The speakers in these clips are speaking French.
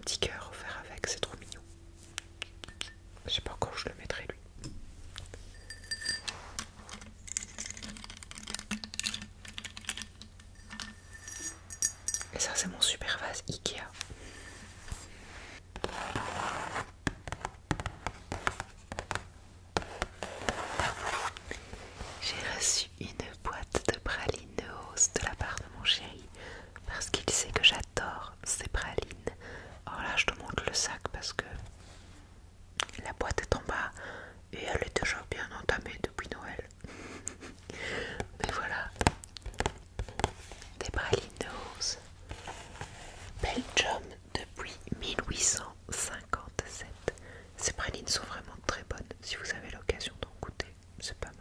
petit cœur offert avec, c'est trop mignon. Je sais pas encore où je le mettrai lui. Et ça c'est mon super vase Ikea. J'ai reçu une boîte de pralines Neos de la part de mon chéri parce qu'il sait que j'adore ces pralines. Alors là je te montre le sac parce que la boîte est en bas et elle est déjà bien entamée depuis Noël. Mais voilà, des pralines Neos Belgium depuis 1857. Ces pralines sont vraiment très bonnes si vous avez l'occasion d'en goûter, c'est pas mal.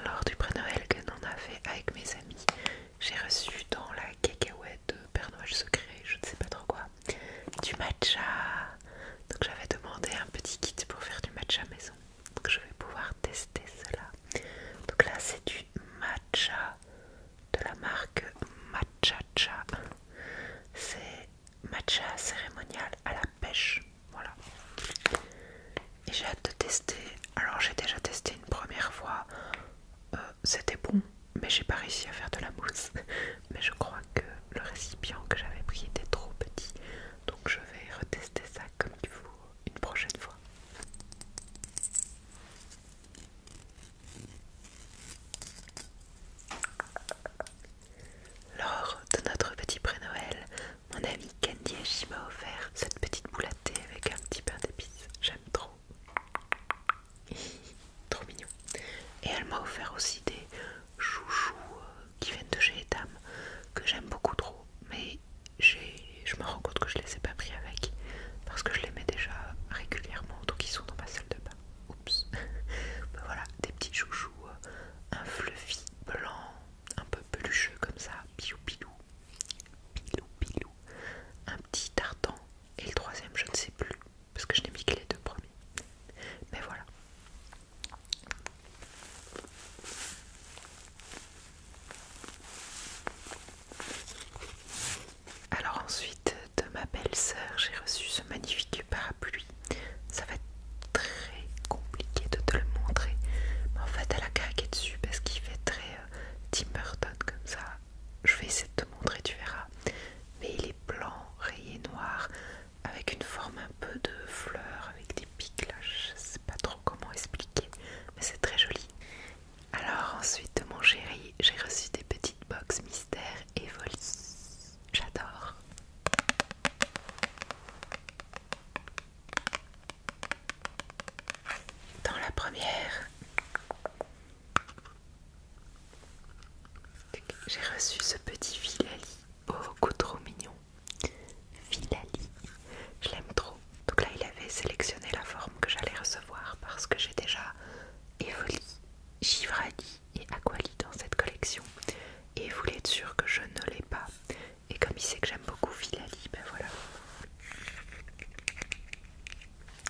Lors du pré-Noël que l'on a fait avec mes amis, j'ai reçu dans la cacahuète de Père Noël secret, je ne sais pas trop quoi, du matcha. Donc j'avais demandé un petit kit pour faire du matcha maison. Donc je vais pouvoir tester cela. Donc là c'est du matcha de la marque Matchacha. C'est matcha cérémonial à la pêche. Voilà. Et j'ai hâte de tester. Alors j'ai déjà testé une première fois. C'était bon, mais j'ai pas réussi à faire de la mousse. Mais je crois que le récipient que j'avais pris était trop petit. Donc je vais retester ça comme il faut une prochaine fois. Lors de notre petit pré-Noël, mon ami Candy Ashi m'a offert cette petite boule à thé avec un petit pain d'épices. J'aime trop. Trop mignon. Et elle m'a offert aussi des chouchous qui viennent de chez Etam que j'aime beaucoup trop. Mais je me rends compte que je les ai pas pris avec parce que je les mets déjà régulièrement, donc ils sont dans ma salle de bain. Oups. Ben voilà, des petits chouchous, un fluffy blanc, un peu pelucheux comme ça, pilou pilou, pilou pilou, un petit tartan et le troisième je ne sais plus parce que je n'ai mis que les deux premiers. Mais voilà. Alors ensuite de ma belle-sœur, j'ai reçu ce magnifique parapluie. Ça va être très compliqué de te le montrer. Mais en fait, elle a craqué dessus parce qu'il fait très Tim Burton comme ça. Je vais essayer de te montrer, tu verras. Mais il est blanc, rayé noir, avec une forme un peu de fleur, avec des pics là. Je sais pas trop comment expliquer, mais c'est très joli. Alors ensuite de mon chéri, j'ai reçu des petites box mystères et Evoli. J'adore. Dans la première, j'ai reçu ce petit Filali, beaucoup trop mignon. Filali, je l'aime trop. Donc là, il avait sélectionné la forme que j'allais recevoir parce que j'ai déjà Evoli, Givrali et Aquali dans cette collection. Et il voulait être sûr que je ne l'ai pas. Et comme il sait que j'aime beaucoup Filali, ben voilà.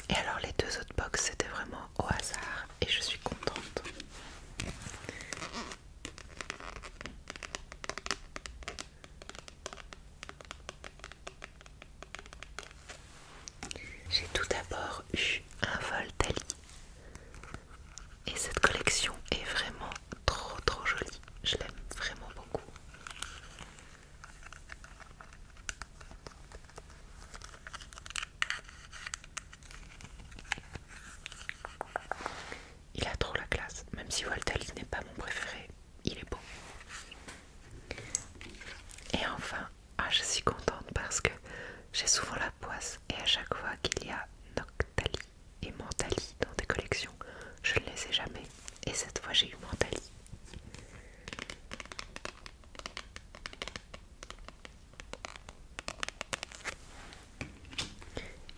Et alors les deux autres box c'était vraiment au hasard et je suis contente. J'ai tout d'abord eu un Voltali et cette collection est vraiment trop jolie. Je l'aime vraiment beaucoup. Il a trop la classe, même si Voltali n'est pas mon préféré, il est beau. Et enfin, je suis contente parce que j'ai souvent la poisse et à chaque fois qu'il y a Noctali et Mentali dans des collections, je ne les ai jamais. Et cette fois j'ai eu Mentali.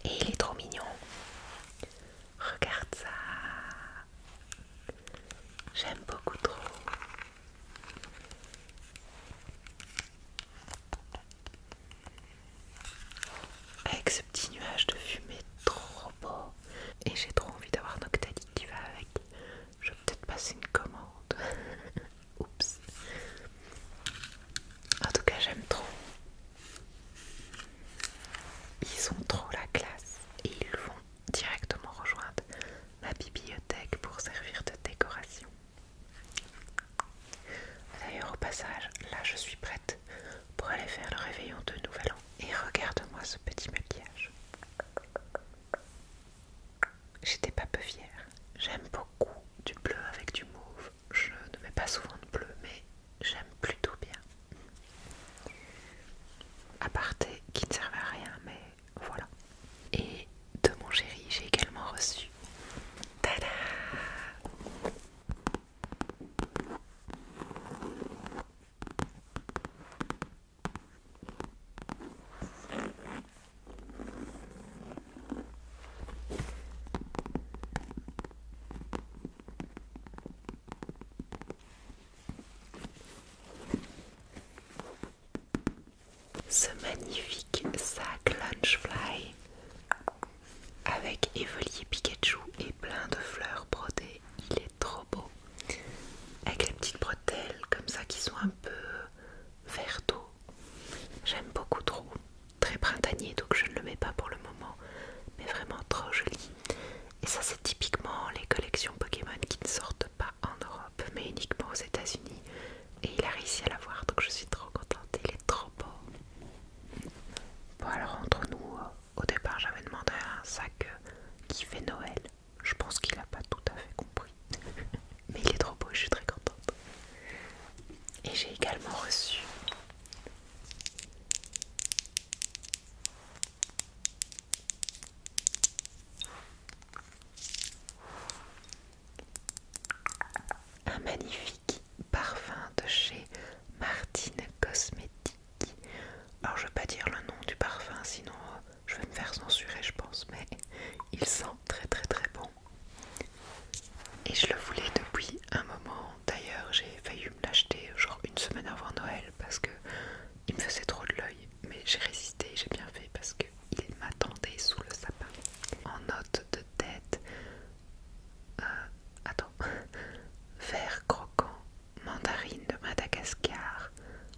Et il est trop mignon. Regarde ça. J'aime beaucoup trop. ce magnifique sac Lunchfly avec Evoli Pikachu et plein de fleurs brodées. Il est trop beau. Avec les petites bretelles comme ça qui sont un peu vert d'eau. J'aime beaucoup trop. Très printanier donc je ne le mets pas pour le moment. Mais vraiment trop joli. Et ça c'est typiquement les collections Pokémon qui ne sortent pas en Europe mais uniquement aux États-Unis. Et il a réussi à l'avoir donc je suis trop contente. Il est trop beau. Bon alors entre nous, au départ j'avais demandé un sac qui fait Noël. Je pense qu'il n'a pas tout à fait compris. Mais il est trop beau et je suis très contente. Et j'ai également reçu un magnifique parfum de chez Martine Cosmétique. Alors je vais pas dire le nom du parfum sinon je vais me faire censurer je pense, mais il sent très très très bon. Et je le voulais depuis un moment. D'ailleurs j'ai failli me l'acheter genre une semaine avant Noël parce que il me faisait trop de l'œil. Mais j'ai résisté, j'ai bien fait parce qu'il m'attendait sous le sapin. En note de tête, attends, vert croquant, mandarine de Madagascar.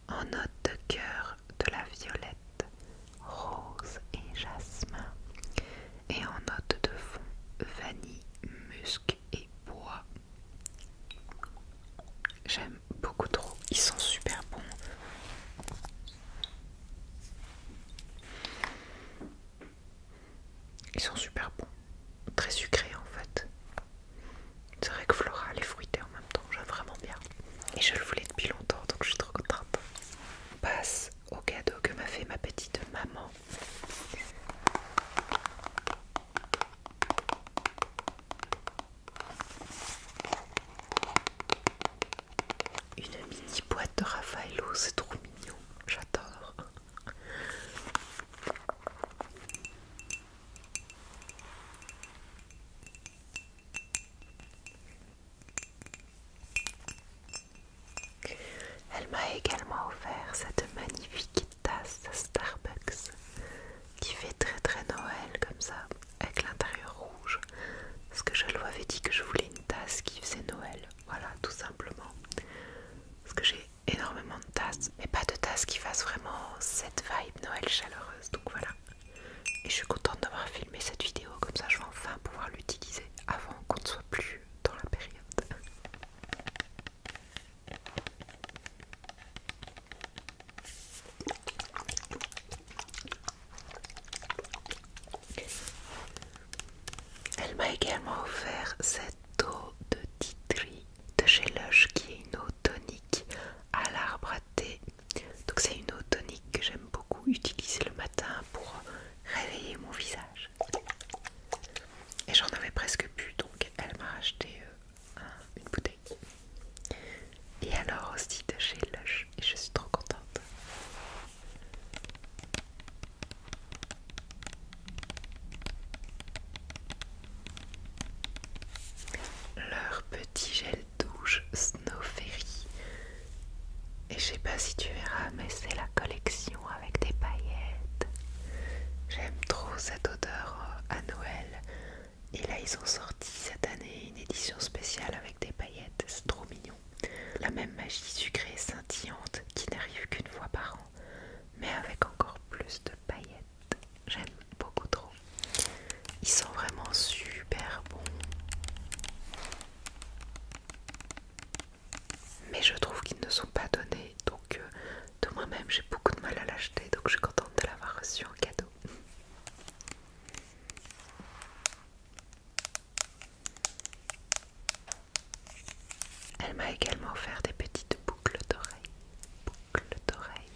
En note de cœur, de la violette, rose et jasmin. Et en note de fond, vanille, musc et bois. J'aime beaucoup trop, ils sont super bons. Ils sont super bons, très sucrés en fait. C'est vrai que floral et fruité en même temps, j'aime vraiment bien. Et je le voulais depuis longtemps donc je suis trop contente. On passe au cadeau que m'a fait ma petite maman. Une mini boîte de Raffaello, c'est trop mignon, j'adore. Elle m'a également offert cette magnifique tasse Starbucks qui fait très très Noël comme ça, avec l'intérieur rouge. Parce que je lui avais dit que je voulais une tasse qui faisait Noël, voilà tout simplement. Parce que j'ai énormément de tasses, mais pas de tasses qui fassent vraiment cette vibe Noël chaleureuse, donc voilà. Et je suis contente d'avoir filmé cette vidéo, comme ça je vais enfin pouvoir l'utiliser avant qu'on ne soit plus dans la période. Elle m'a également offert cette eau de tea tree de chez Lush qui est une eau tonique à l'arbre à thé. Donc c'est une eau tonique que j'aime beaucoup utiliser le matin pour réveiller mon visage. Et j'en avais presque plus donc elle m'a acheté une bouteille. Et alors aussi de chez Lush et je suis trop contente. Leur petit gel douche Snow Fairy. Et je sais pas si tu verras, mais c'est la collection avec des paillettes. J'aime trop cette odeur à Noël. Et là, ils ont sorti cette année une édition spéciale avec des paillettes. C'est trop mignon. La même magie sucrée scintillante qui n'arrive qu'une fois par an, mais avec encore plus de paillettes. J'aime beaucoup trop. Ils sont vraiment super bons. Mais je trouve qu'ils ne sont pas donnés, donc de moi-même j'ai beaucoup de mal à l'acheter, donc je suis contente de l'avoir reçu en cadeau. Elle m'a également offert des petites boucles d'oreilles. Boucles d'oreilles.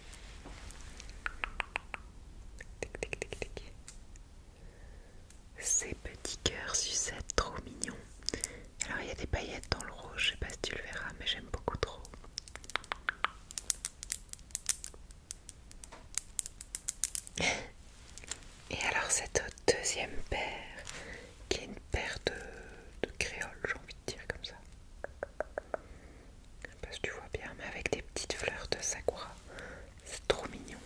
Tic, tic, tic, tic. Ces petits cœurs sucettes trop mignons. Alors il y a des paillettes dans le rose, je sais pas si tu le verras, mais j'aime beaucoup trop. Et alors cette deuxième paire, qui est une paire de créoles, j'ai envie de dire comme ça. Je sais pas si tu vois bien, mais avec des petites fleurs de sakura. C'est trop mignon.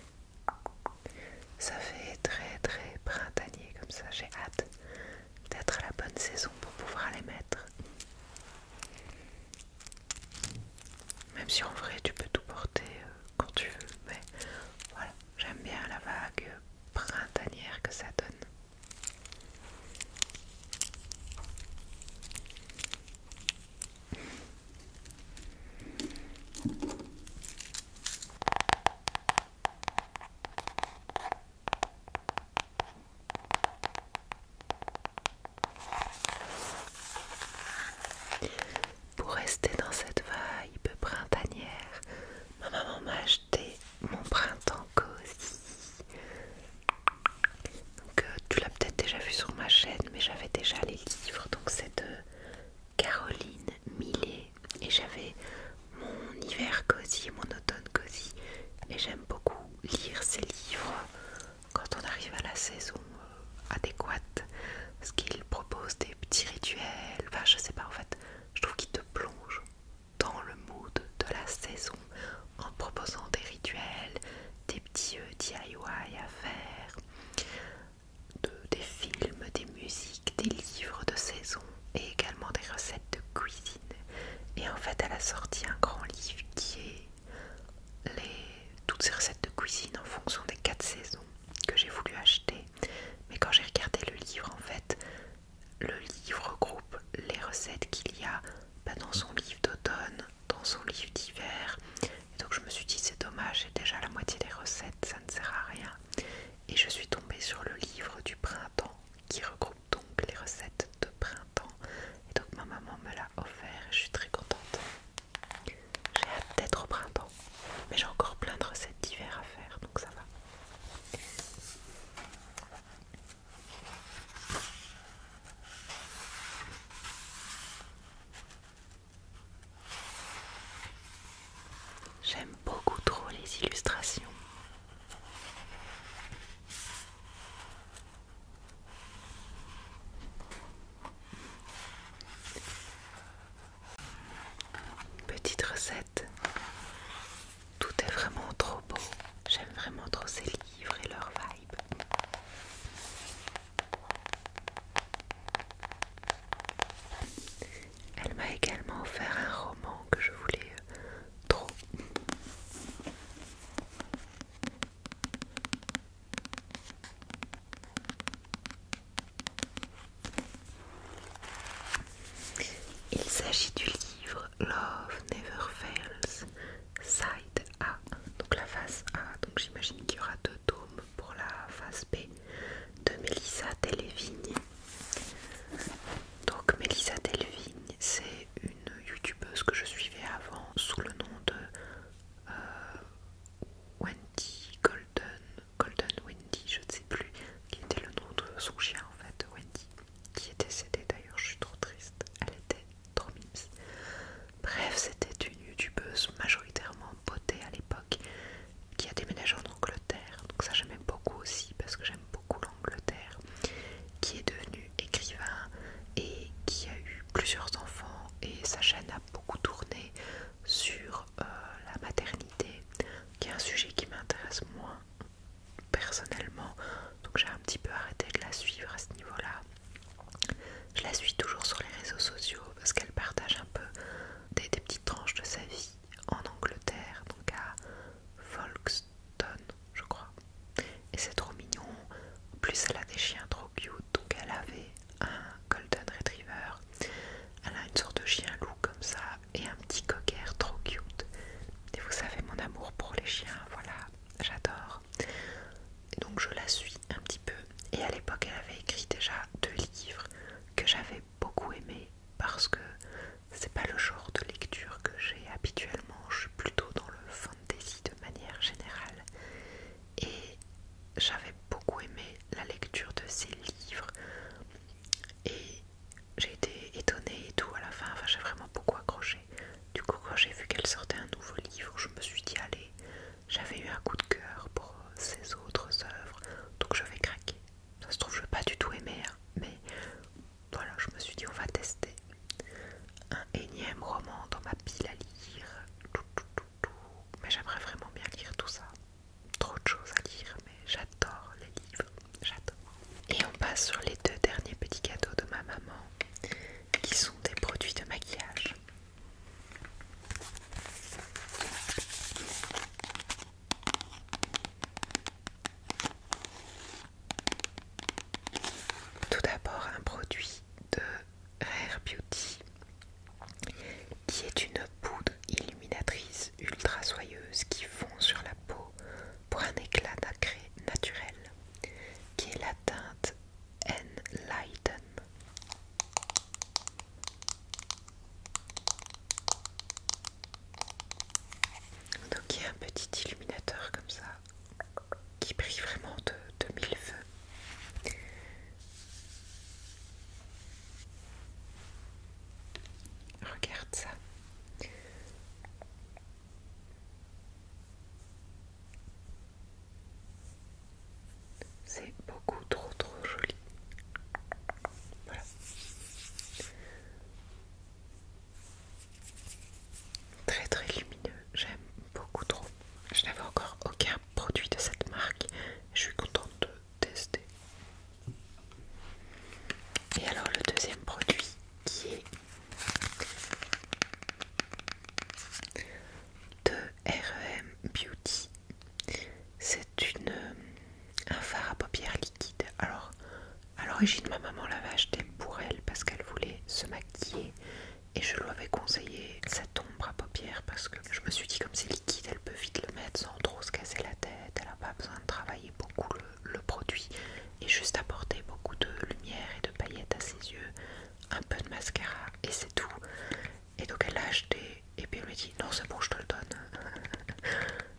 arrive à la saison adéquate, parce qu'il propose des petits rituels, enfin je sais pas en fait, je trouve qu'il te plonge dans le mood de la saison en te proposant des rituels, des petits DIY à faire, des films, des musiques, des livres de saison et également des recettes de cuisine. Et en fait elle a sorti un grand livre qui est toutes ces recettes de cuisine en fonction des 4 saisons que j'ai voulu acheter. Mais quand j'ai regardé le livre, en fait, le livre regroupe les recettes qu'il y a dans son livre d'automne, dans son livre d'hiver. Et donc je me suis dit c'est dommage, j'ai déjà la moitié des recettes, ça ne sert à rien. Et je suis tombée sur le livre du printemps qui regroupe donc les recettes de printemps. Et donc ma maman me l'a offert et je suis très contente. J'ai hâte d'être au printemps. Mais j'ai encore plein de recettes d'hiver à faire, donc ça va. J'aime beaucoup trop les illustrations. Petite recette. Tout est vraiment trop beau. J'aime vraiment trop ces livres et leur vibe. Elle m'a également offert un roman que je voulais trop. Il s'agit du livre Love Never Fails, Side A, donc la phase A, donc j'imagine qu'il y aura 2 tomes pour la phase B, de Mélissa Delvigne. Donc Mélissa Delvigne, c'est une youtubeuse que je suivais avant sous le nom de Wendy Golden Wendy, je ne sais plus, qui était le nom de son chien en fait, Wendy, qui est décédée d'ailleurs, je suis trop triste, elle était trop mimes. Bref, c'était une youtubeuse majoritairement beauté à l'époque, qui a déménagé en Angleterre, donc ça j'aimais beaucoup aussi parce que j'aime beaucoup l'Angleterre, qui est devenue écrivain et qui a eu plusieurs enfants, et sa chaîne a beaucoup tourné sur la maternité, qui est un sujet qui m'intéresse moins personnellement, donc j'ai un petit peu arrêté de la suivre à ce niveau-là. Je la suis toujours sur les réseaux sociaux parce qu'elle partage un peu des petites tranches de sa vie en Angleterre, donc à Folkestone je crois, et c'est trop mignon. En plus elle a des chiens trop cute, donc elle avait un Golden Retriever, elle a une sorte de chien loup comme ça et un petit cocker trop cute. Et vous savez mon amour pour les chiens, voilà, j'adore. Et donc je la suis un petit peu, et à l'époque elle avait écrit déjà 2 livres que j'avais beaucoup aimés parce que c'est pas le genre de lecture que j'ai habituellement, je suis plutôt dans le fantasy de manière générale, et j'avais beaucoup aimé la lecture de ces livres et j'ai été étonnée et tout à la fin, enfin j'ai vraiment beaucoup accroché. Du coup quand j'ai vu qu'elle sortait un nouveau livre, je me suis dit allez, j'avais eu un coup de cœur pour ses autres œuvres, donc je vais craquer. Ça se trouve je vais pas du tout aimer, hein, mais voilà, je me suis dit on va tester. Un énième roman dans ma pile à lire, mais j'aimerais vraiment bien lire tout ça. Trop de choses à lire, mais j'adore les livres, j'adore. Et on passe sur les 2 derniers petits cadeaux de ma maman, qui sont des produits de maquillage. Tout d'abord un produit de Rare Beauty, qui est une poudre illuminatrice ultra soyeuse qui fond sur la peau pour un éclat nacré naturel, qui est la teinte Enlighten. Donc il y a un petit illuminateur comme ça qui brille vraiment de mille feux. Regarde ça. C'est l'origine, ma maman l'avait acheté pour elle parce qu'elle voulait se maquiller et je lui avais conseillé cette ombre à paupières parce que je me suis dit comme c'est liquide, elle peut vite le mettre sans trop se casser la tête, elle n'a pas besoin de travailler beaucoup le produit et juste apporter beaucoup de lumière et de paillettes à ses yeux, un peu de mascara et c'est tout. Et donc elle l'a acheté et puis elle me dit non c'est bon je te le donne,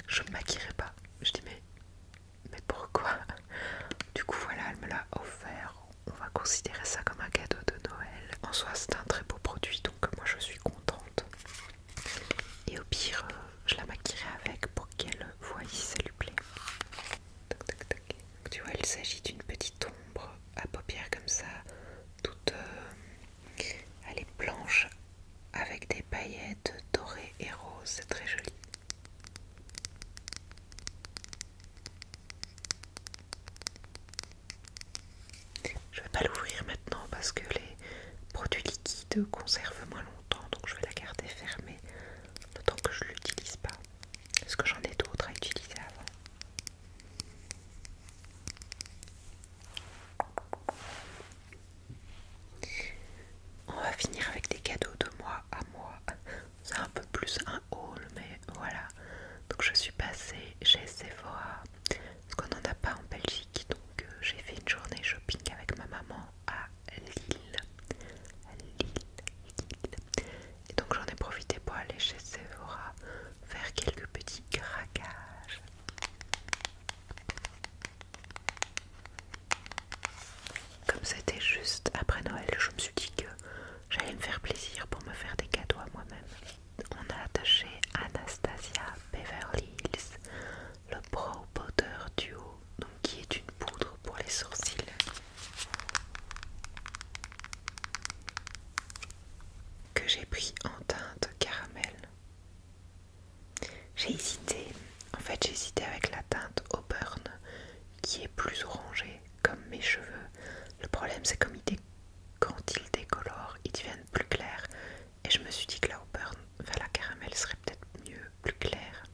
je me maquillerai pas. Je dis mais pourquoi? Du coup voilà, elle me l'a offert. On va considérer ça comme un cadeau de Noël. En soi c'est un très beau produit donc moi je suis contente. Et au pire je la maquillerai avec pour qu'elle voie si ça lui plaît. Tac, tac, tac. Tu vois il s'agit d'une petite ombre à paupières comme ça, toute elle est blanche avec des paillettes dorées et roses, c'est très joli. Je vais pas l'ouvrir maintenant parce que les produits liquides conservent moins longtemps, donc je vais la garder fermée le temps que je l'utilise pas. Parce que j'en ai d'autres à utiliser avant. On va finir avec des cadeaux de moi à moi. C'est un peu plus un haul, mais voilà. Donc je suis passée chez Sephora, parce qu'on n'en a pas en Belgique, donc j'ai fait une journée shopping avec ma maman à Lille. Et donc j'en ai profité pour aller chez Sephora faire quelques petits craquages. Comme c'était juste après Noël, je me suis dit que j'allais me faire plaisir pour me faire des cadeaux à moi-même. On a attaché Anastasia Beverly Hills, le Brow Powder Duo, donc qui est une poudre pour les sourcils. Que j'ai pris en teinte caramel. J'ai hésité, en fait j'ai hésité avec la teinte Auburn qui est plus orangée comme mes cheveux. Le problème c'est comme quand ils décolorent, ils deviennent plus clairs et je me suis dit que la Auburn, enfin la caramel serait peut-être mieux, plus claire.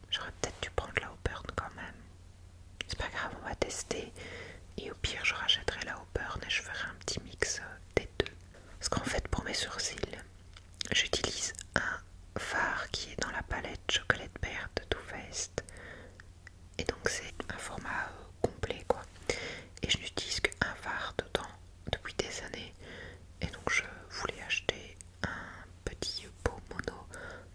J'aurais peut-être dû prendre la Auburn quand même. C'est pas grave, on va tester et au pire je rachèterai la Auburn et je ferai un petit mix des deux. Parce qu'en fait pour mes sourcils, j'utilise un fard qui est dans la palette Chocolate Bear de Too Faced. Et donc c'est un format complet quoi. Et je n'utilise qu'un fard dedans depuis des années. Et donc je voulais acheter un petit pot mono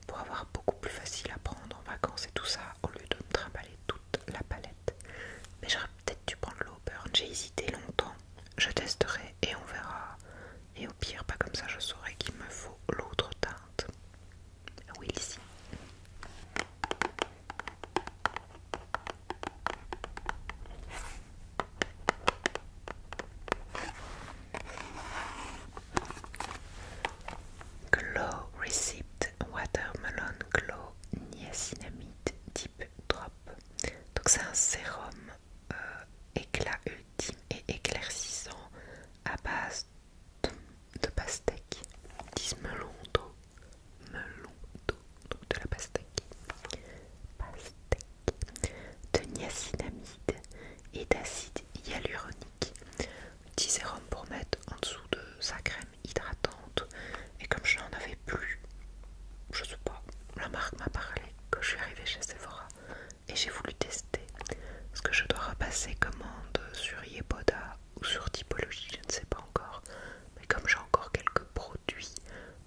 pour avoir beaucoup plus facile à prendre en vacances et tout ça au lieu de me trimballer toute la palette. Mais j'aurais peut-être dû prendre l'Auburn, j'ai hésité longtemps. Je testerai et on verra. Et au pire, pas comme ça, je saurai qu'il me faut l'autre teinte. Oui, ici. Glow Receipt Watermelon Glow Niacinamide Deep Drop. Donc c'est un sérum éclat ultime et éclaircissant à base de pastèque. Ils disent melon d'eau, donc de la pastèque, de niacinamide et d'acide hyaluronique. Petit sérum pour mettre en dessous de sa crème hydratante. Et comme je n'en avais plus, je sais pas, la marque m'a parlé quand je suis arrivée chez Sephora et j'ai voulu tester. Est-ce que je dois repasser commande sur Yepoda ou sur Typologie, je ne sais pas encore. Mais comme j'ai encore quelques produits,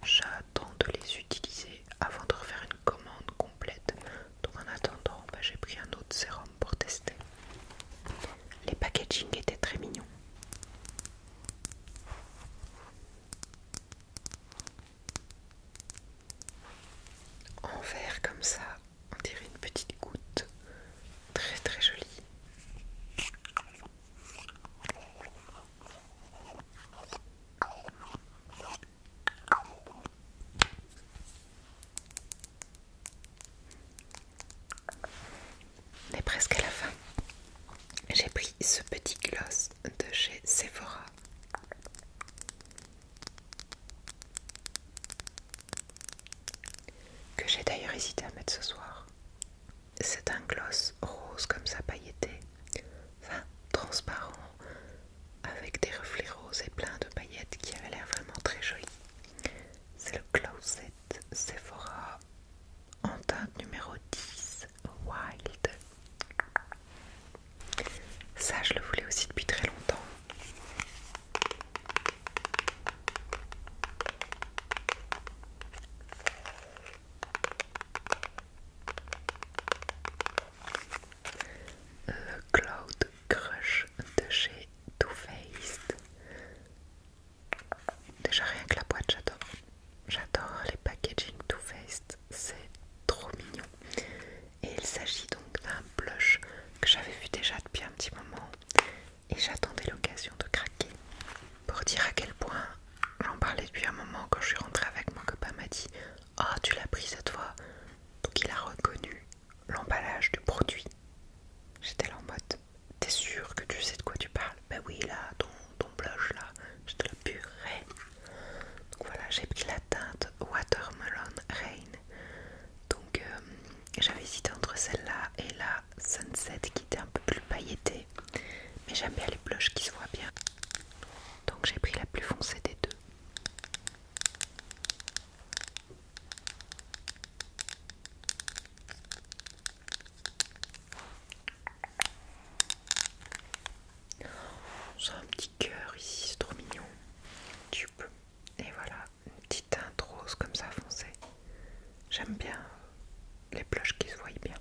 j'attends de les utiliser avant de refaire une commande complète. Donc en attendant, j'ai pris un autre sérum pour tester. Les packaging étaient très mignons. En verre comme ça, on dirait une petite goutte. Très très jolie. On est presque à la fin. J'ai pris ce petit gloss de chez Sephora. Que j'ai d'ailleurs hésité à mettre ce soir. C'est un gloss rose comme ça pailleté, enfin transparent, Sunset qui était un peu plus pailletée. Mais j'aime bien les blushs qui se voient bien. Donc j'ai pris la plus foncée des deux. J'ai un petit cœur ici, c'est trop mignon. Tube. Et voilà, une petite teinte rose comme ça foncée. J'aime bien les blushs qui se voient bien.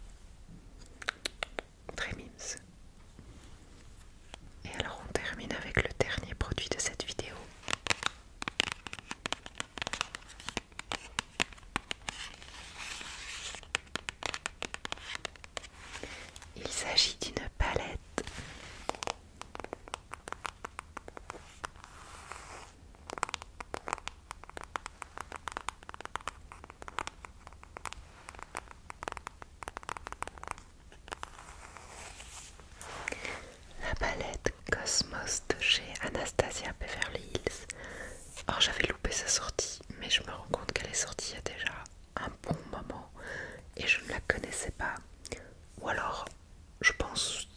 Très mimes. Et alors on termine avec le dernier produit de cette vidéo. Il s'agit d'une palette. La palette Cosmos de chez Anastasia Beverly Hills. Alors j'avais loupé sa sortie, mais je me rends compte qu'elle est sortie il y a déjà un bon moment et je ne la connaissais pas. Ou alors, je pense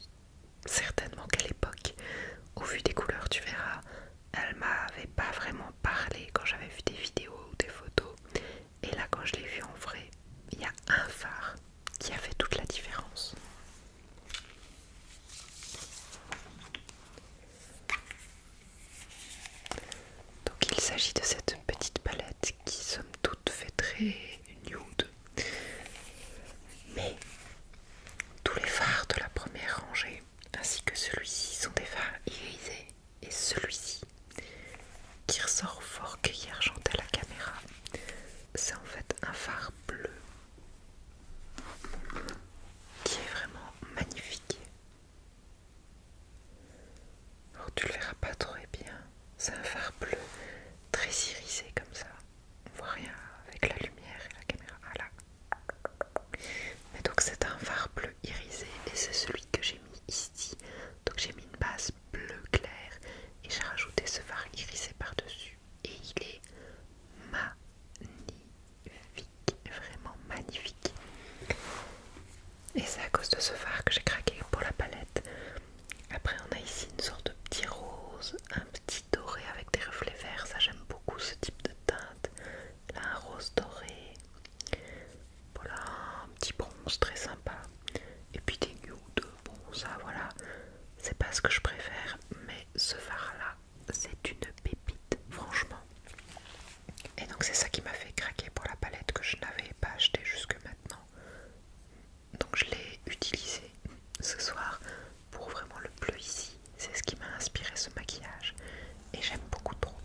certainement qu'à l'époque, au vu des couleurs, tu verras, elle m'avait pas vraiment parlé quand j'avais vu des vidéos ou des photos. Et là, quand je l'ai vue en vrai, il y a un phare qui a fait toute la différence. Donc il s'agit de cette petite palette qui somme toute fait très nude. Mais tous les fards de la première rangée ainsi que celui-ci sont des fards irisés. Et celui-ci, qui ressort fort cueilli argenté à la caméra, c'est en fait un fard bleu qui est vraiment magnifique. Alors tu le verras pas trop bien, c'est un fard bleu très irisé comme ça. On voit rien avec la lumière et la caméra. Ah là. Mais donc c'est un fard bleu irisé et c'est celui que j'ai mis ici. Donc j'ai mis une base bleu clair et j'ai rajouté ce fard irisé par dessus. Et il est magnifique, vraiment magnifique. Et c'est à cause de ce fard que j'ai craqué pour la palette. Après on a ici une sorte de petit rose, un petit doré avec des reflets verts, ça j'aime beaucoup ce type de teinte. Là un rose doré, voilà un petit bronze très sympa. Et puis des nudes, bon ça voilà, c'est pas ce que je préfère, mais ce fard là c'est une pépite franchement. Et donc c'est ça qui m'a fait craquer pour la palette que je n'avais pas achetée jusque maintenant. Donc je l'ai utilisé ce soir pour vraiment le bleu ici. C'est ce qui m'a inspiré ce maquillage et j'aime beaucoup trop.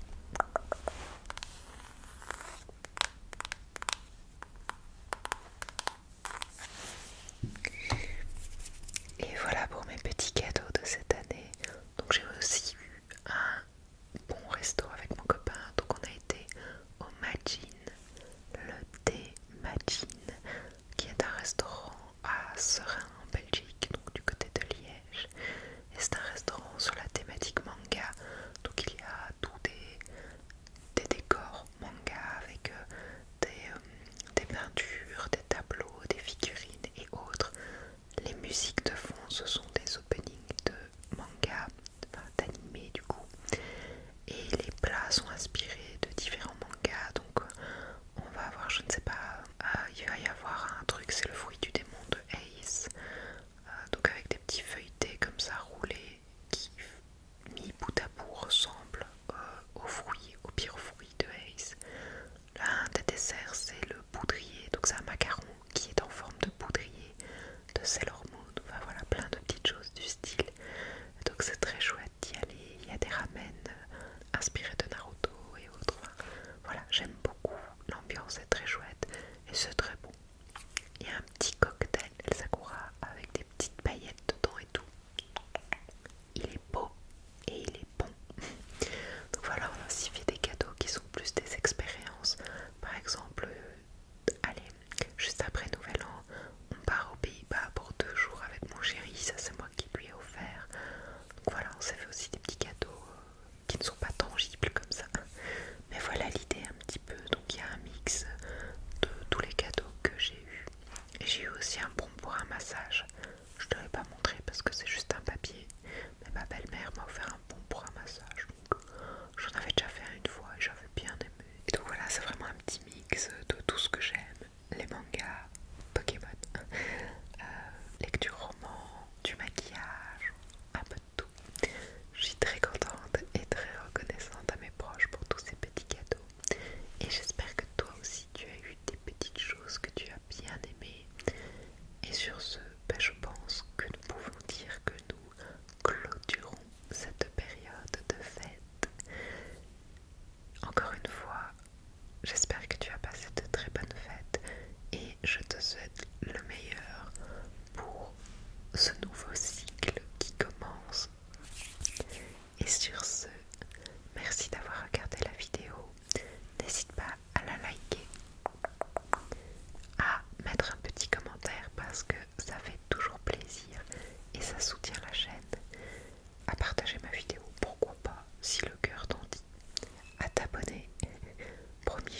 Et voilà pour mes petits cadeaux de cette année. Donc j'ai aussi eu un bon resto avec mon copain. Donc on a été au Majin, le thé Majin, qui est un restaurant à Serein en Belgique, donc du côté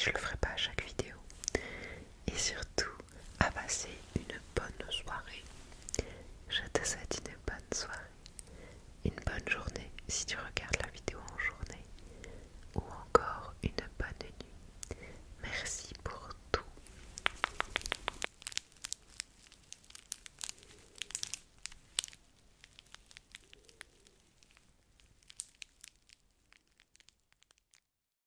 je le ferai pas à chaque vidéo. Et surtout, à passer une bonne soirée. Je te souhaite une bonne soirée, une bonne journée si tu regardes